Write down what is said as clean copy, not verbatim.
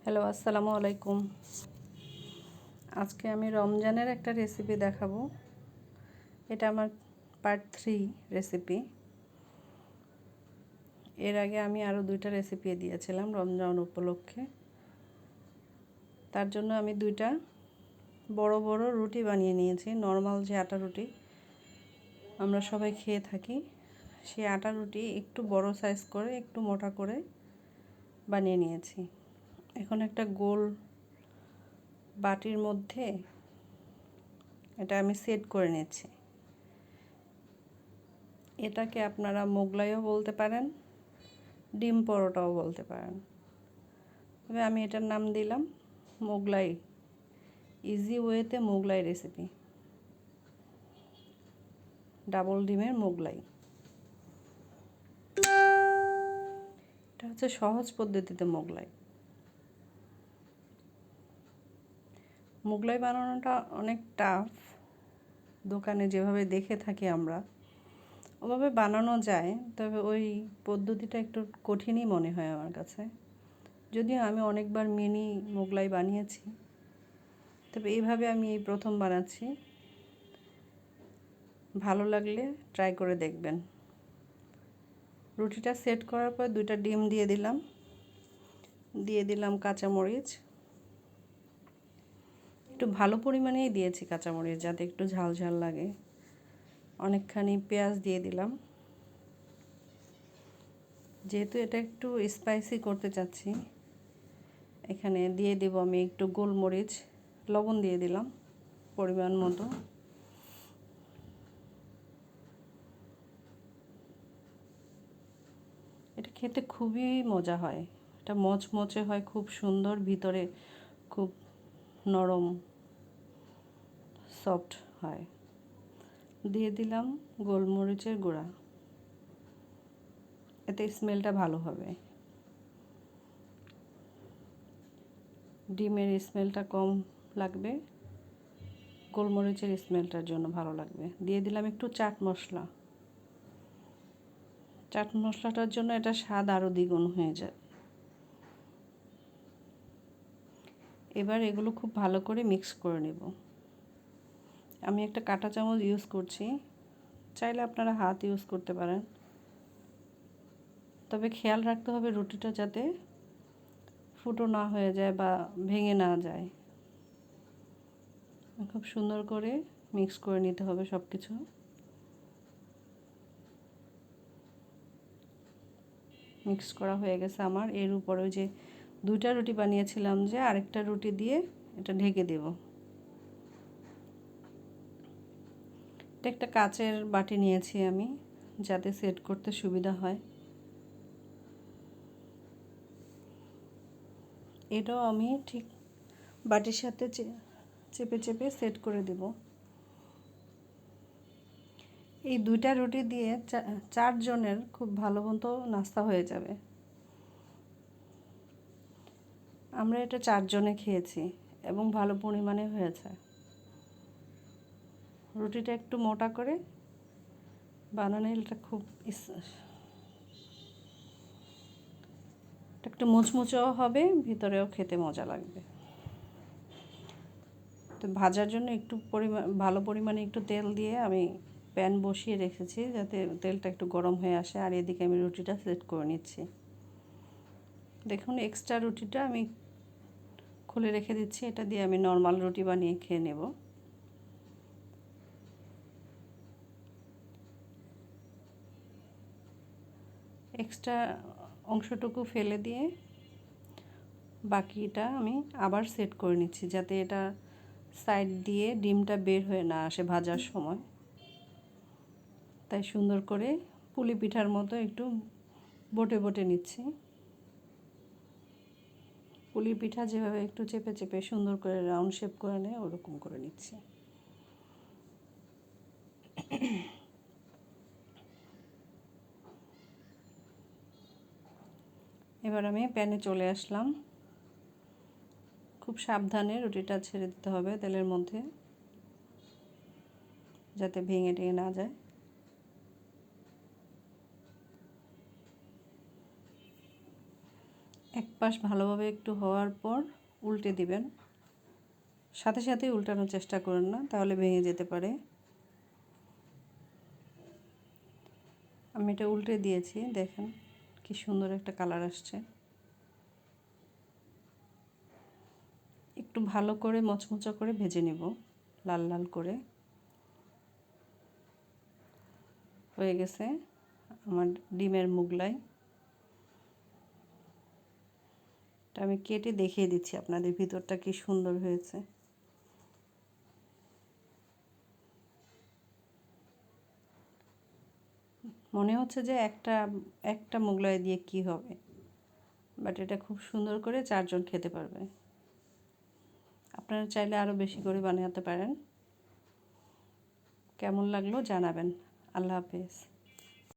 Hello, আসসালামু আলাইকুম। আজকে আমি রমজানের একটা রেসিপি দেখাবো। এটা আমার পার্ট 3 রেসিপি। এর আগে আমি আরও 2টা রেসিপি দিয়েছিলাম রমজান উপলক্ষে। তার জন্য আমি 2টা বড় বড় রুটি বানিয়ে নিয়েছি। নর্মাল যে আটা রুটি আমরা সবাই খেয়ে থাকি, সেই আটা রুটি একটু বড় সাইজ করে একটু মোটা করে বানিয়ে নিয়েছি। এখন একটা গোল বাটির মধ্যে এটা আমি সেট করে নিচ্ছি। এটাকে আপনারা মোগলাইও বলতে পারেন, ডিম পরোটাও বলতে পারেন। তবে আমি এটার নাম দিলাম মোগলাই, ইজি ওয়েতে মোগলাই রেসিপি, ডাবল ডিমের মোগলাই। এটা হচ্ছে সহজ পদ্ধতিতে মোগলাই। মোগলাই বানানোটা অনেক টাফ। দোকানে যেভাবে দেখে থাকি আমরা ওভাবে বানানো যায়, তবে ওই পদ্ধতিটা একটু কঠিনই মনে হয় আমার কাছে। যদিও আমি অনেকবার মিনি মোগলাই বানিয়েছি, তবে এইভাবে আমি এই প্রথম বানাচ্ছি। ভালো লাগলে ট্রাই করে দেখবেন। রুটিটা সেট করার পর 2টা ডিম দিয়ে দিলাম কাঁচামরিচ। একটু ভালো পরিমাণেই দিয়েছি কাঁচামরিচ, যাতে একটু ঝাল ঝাল লাগে। অনেকখানি পেঁয়াজ দিয়ে দিলাম, যেহেতু এটা একটু স্পাইসি করতে চাচ্ছি। এখানে দিয়ে দেব আমি একটু গোলমরিচ, লবণ দিয়ে দিলাম পরিমাণ মতো। এটা খেতে খুবই মজা হয়। এটা মচমচে হয়, খুব সুন্দর, ভিতরে খুব নরম সফট হয়। দিয়ে দিলাম গোলমরিচের গুঁড়া, এতে স্মেলটা ভালো হবে। ডিমের স্মেলটা কম লাগবে, গোলমরিচের স্মেলটার জন্য ভালো লাগবে। দিয়ে দিলাম একটু চাট মশলা। চাট মশলাটার জন্য এটা স্বাদ আরও দ্বিগুণ হয়ে যায়। এবার এগুলো খুব ভালো করে মিক্স করে নেব। আমি একটা কাঁটা চামচ ইউজ করছি, চাইলে আপনারা হাত ইউজ করতে পারেন। তবে খেয়াল রাখতে হবে রুটিটা যাতে ফুটো না হয়ে যায় বা ভেঙে না যায়। খুব সুন্দর করে মিক্স করে নিতে হবে সব কিছু। মিক্স করা হয়ে গেছে আমার। এর উপরে যে 2টা রুটি বানিয়েছিলাম, যে আরেকটা রুটি দিয়ে এটা ঢেকে দেব। এটা একটা কাচের বাটি নিয়েছি আমি, যাতে সেট করতে সুবিধা হয়। এটাও আমি ঠিক বাটির সাথে চেপে চেপে সেট করে দেব। এই 2টা রুটি দিয়ে 4 জনের খুব ভালো মতো নাস্তা হয়ে যাবে। আমরা এটা 4 জনে খেয়েছি এবং ভালো পরিমাণে হয়েছে। রুটিটা একটু মোটা করে বানালে এটা খুব একটু মুচমুচেও হবে, ভিতরেও খেতে মজা লাগবে। তো ভাজার জন্য একটু ভালো পরিমাণে একটু তেল দিয়ে আমি প্যান বসিয়ে রেখেছি, যাতে তেলটা একটু গরম হয়ে আসে। আর এদিকে আমি রুটিটা সেট করে নিচ্ছি। দেখুন, এক্সট্রা রুটিটা আমি খুলে রেখে দিচ্ছি। এটা দিয়ে আমি নর্মাল রুটি বানিয়ে খেয়ে নেব। এক্সট্রা অংশটুকু ফেলে দিয়ে বাকিটা আমি আবার সেট করে নিচ্ছি, যাতে এটা সাইড দিয়ে ডিমটা বের হয়ে না আসে ভাজার সময়। তাই সুন্দর করে পুলি পিঠার মতো একটু বটে বটে নিচ্ছি। পুলি পিঠা যেভাবে একটু চেপে চেপে সুন্দর করে রাউন্ড শেপ করে নেয়, ওরকম করে নিচ্ছি। এবার আমি প্যানে চলে আসলাম। খুব সাবধানে রুটিটা ছেড়ে দিতে হবে তেলের মধ্যে, যাতে ভেঙে টেঙে না যায়। এক পাশ ভালোভাবে একটু হওয়ার পর উল্টে দিবেন, সাথে সাথেই উল্টানোর চেষ্টা করেন না, তাহলে ভেঙে যেতে পারে। আমি এটা উল্টে দিয়েছি, দেখেন কি সুন্দর একটা কালার আসছে। একটু ভালো করে মচমচা করে ভেজে নেব, লাল লাল করে। হয়ে গেছে আমার ডিমের মোগলাই। এটা আমি কেটে দেখিয়ে দিচ্ছি আপনাদের ভিতরটা কি সুন্দর হয়েছে। মনে হচ্ছে যে একটা একটা মোগলাই দিয়ে কি হবে, বাট এটা খুব সুন্দর করে 4 জন খেতে পারবে। আপনারা চাইলে আরও বেশি করে বানাতে পারেন। কেমন লাগলো জানাবেন। আল্লাহ হাফেজ।